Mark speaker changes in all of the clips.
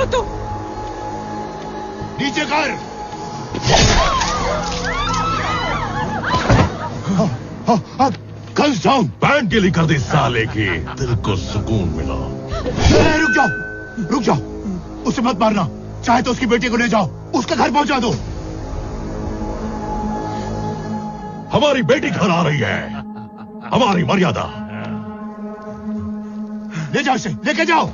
Speaker 1: तो
Speaker 2: नीचे कर।
Speaker 3: कंस डाउन। बैंड गिली कर दी साले की, दिल को सुकून मिला।
Speaker 2: रुक जाओ, रुक जाओ, उसे मत मारना। चाहे तो उसकी बेटी को ले जाओ, उसका घर पहुंचा दो।
Speaker 3: हमारी बेटी घर आ रही है, हमारी मर्यादा।
Speaker 2: ले जाओ इसे, लेके जाओ।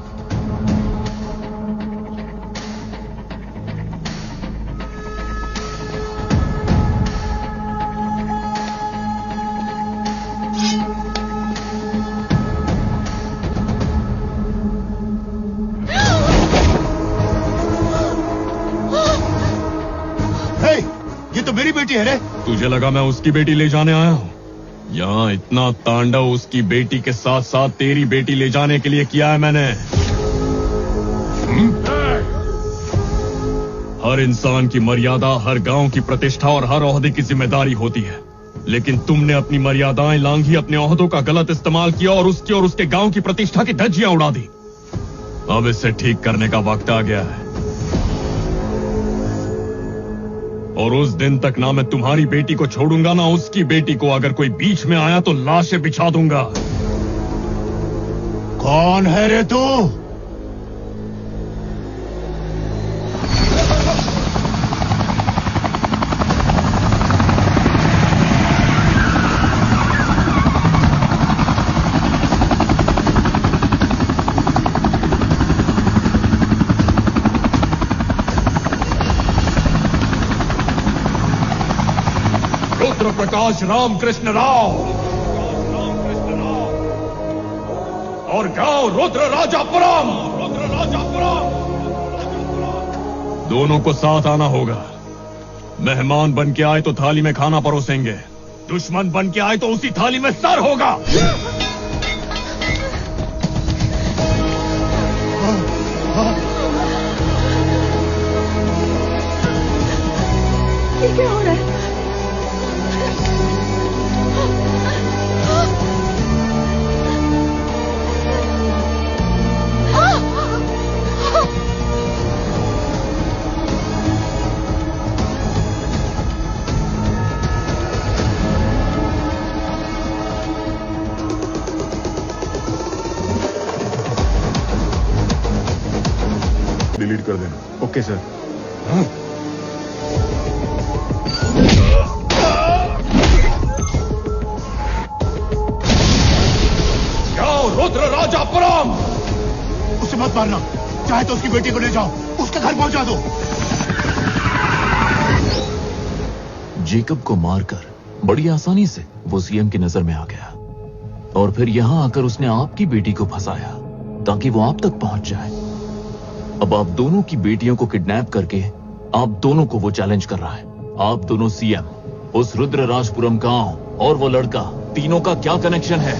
Speaker 2: ये तो मेरी बेटी है रे।
Speaker 4: तुझे लगा मैं उसकी बेटी ले जाने आया हूँ? यहाँ इतना तांडव उसकी बेटी के साथ साथ तेरी बेटी ले जाने के लिए किया है मैंने। हर इंसान की मर्यादा, हर गांव की प्रतिष्ठा और हर ओहदे की जिम्मेदारी होती है, लेकिन तुमने अपनी मर्यादाएं लांघी, अपने ओहदों का गलत इस्तेमाल किया और उसकी और उसके गांव की प्रतिष्ठा की धज्जियां उड़ा दी। अब इसे ठीक करने का वक्त आ गया है, और उस दिन तक ना मैं तुम्हारी बेटी को छोड़ूंगा ना उसकी बेटी को। अगर कोई बीच में आया तो लाशें बिछा दूंगा।
Speaker 2: कौन है रे तू?
Speaker 4: प्रकाश रामकृष्ण राव और गांव रुद्र राजापुरम। दोनों को साथ आना होगा। मेहमान बन के आए तो थाली में खाना परोसेंगे, दुश्मन बन के आए तो उसी थाली में सर होगा।
Speaker 1: ये क्या हो रहा है?
Speaker 5: डिलीट कर देना। Okay sir.
Speaker 4: जाओ रुद्र राजापुरम।
Speaker 2: उसे मत मारना। चाहे तो उसकी बेटी को ले जाओ, उसका घर पहुंचा दो।
Speaker 6: जेकब को मारकर बड़ी आसानी से वो सीएम की नजर में आ गया, और फिर यहां आकर उसने आपकी बेटी को फंसाया ताकि वो आप तक पहुंच जाए। अब आप दोनों की बेटियों को किडनैप करके आप दोनों को वो चैलेंज कर रहा है। आप दोनों सीएम, उस रुद्र राजपुरम गांव और वो लड़का, तीनों का क्या कनेक्शन है?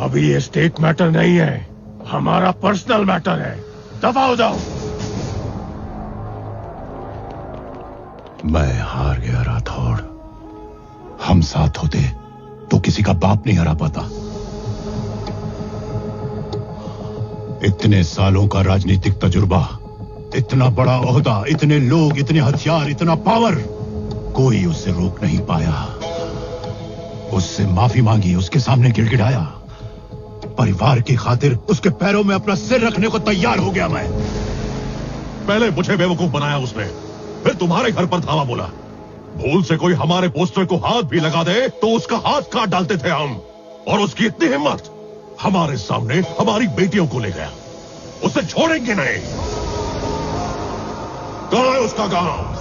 Speaker 3: अभी ये स्टेट मैटर नहीं है, हमारा पर्सनल मैटर है। दफा हो जाओ।
Speaker 2: मैं हार गया राठौड़। हम साथ होते तो किसी का बाप नहीं हरा पाता। इतने सालों का राजनीतिक तजुर्बा, इतना बड़ा ओहदा, इतने लोग, इतने हथियार, इतना पावर, कोई उससे रोक नहीं पाया। उससे माफी मांगी, उसके सामने गिड़गिड़ाया, परिवार की खातिर उसके पैरों में अपना सिर रखने को तैयार हो गया मैं।
Speaker 3: पहले मुझे बेवकूफ बनाया उसने, फिर तुम्हारे घर पर धावा बोला। भूल से कोई हमारे पोस्टर को हाथ भी लगा दे तो उसका हाथ काट डालते थे हम। और उसकी इतनी हिम्मत, हमारे सामने हमारी बेटियों को ले गया। उसे छोड़ेंगे नहीं। कहां है उसका गांव?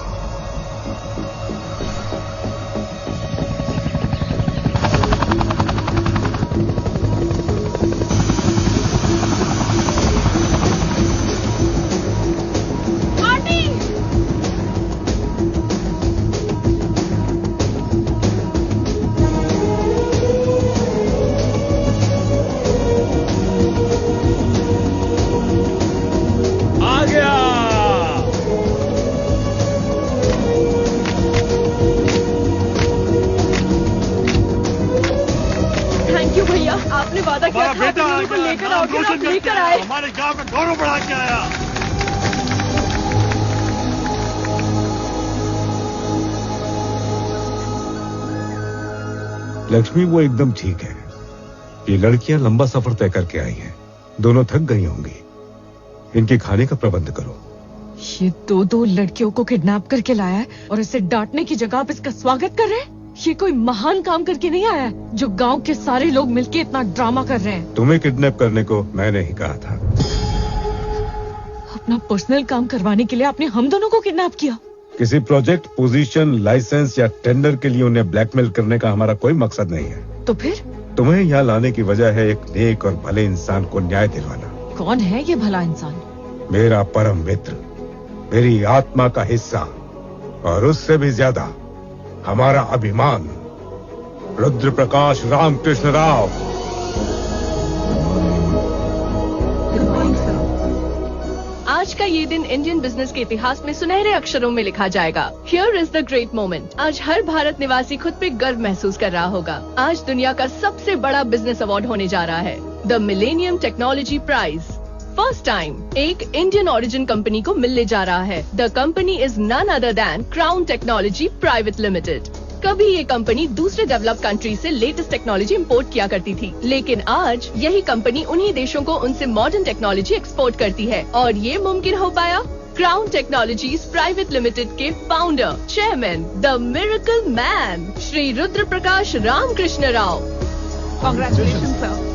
Speaker 1: बेटा को लेकर आओगे ना, आप लेकर आए।
Speaker 2: हमारे गांव का गौरव बढ़ा के आया।
Speaker 5: लक्ष्मी, वो एकदम ठीक है। ये लड़कियां लंबा सफर तय करके आई हैं। दोनों थक गई होंगी। इनके खाने का प्रबंध करो।
Speaker 1: ये दो लड़कियों को किडनैप करके लाया है और इसे डांटने की जगह आप इसका स्वागत कर रहे हैं। ये कोई महान काम करके नहीं आया है जो गांव के सारे लोग मिलके इतना ड्रामा कर रहे हैं।
Speaker 5: तुम्हें किडनैप करने को मैंने ही कहा था।
Speaker 1: अपना पर्सनल काम करवाने के लिए आपने हम दोनों को किडनैप किया।
Speaker 5: किसी प्रोजेक्ट, पोजीशन, लाइसेंस या टेंडर के लिए उन्हें ब्लैकमेल करने का हमारा कोई मकसद नहीं है।
Speaker 1: तो फिर
Speaker 5: तुम्हें यहाँ लाने की वजह है एक नेक और भले इंसान को न्याय दिलवाना।
Speaker 1: कौन है ये भला इंसान?
Speaker 5: मेरा परम मित्र, मेरी आत्मा का हिस्सा और उससे भी ज्यादा हमारा अभिमान, रुद्र प्रकाश रामकृष्ण राव।
Speaker 7: आज का ये दिन इंडियन बिजनेस के इतिहास में सुनहरे अक्षरों में लिखा जाएगा। Here is the great moment. आज हर भारत निवासी खुद पे गर्व महसूस कर रहा होगा। आज दुनिया का सबसे बड़ा बिजनेस अवार्ड होने जा रहा है, the Millennium Technology Prize. First time एक इंडियन ओरिजिन कंपनी को मिलने जा रहा है। The company is none other than Crown Technology Private Limited. कभी ये कंपनी दूसरे डेवलप्ड कंट्री से लेटेस्ट टेक्नोलॉजी इंपोर्ट किया करती थी, लेकिन आज यही कंपनी उन्हीं देशों को उनसे मॉडर्न टेक्नोलॉजी एक्सपोर्ट करती है। और ये मुमकिन हो पाया क्राउन टेक्नोलॉजीज प्राइवेट लिमिटेड के founder, chairman, the miracle man, Shri Rudra Prakash Ramakrishna Rao. Congratulation sir.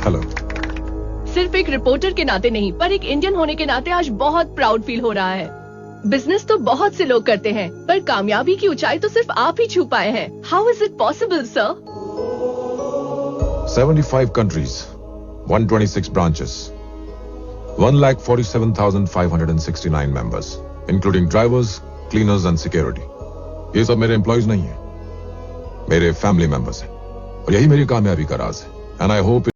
Speaker 5: Hello.
Speaker 7: सिर्फ एक रिपोर्टर के नाते नहीं, पर एक इंडियन होने के नाते आज बहुत प्राउड फील हो रहा है। बिजनेस तो बहुत से लोग करते हैं, पर कामयाबी की ऊंचाई तो सिर्फ आप ही छू पाए हैं। How is it possible sir?
Speaker 8: 75 countries, 126 branches, 1,47,569 members, including drivers, cleaners and security. ये सब मेरे एम्प्लॉयज नहीं है, मेरे फैमिली मेंबर्स हैं, और यही मेरी कामयाबी का राज है। And I hope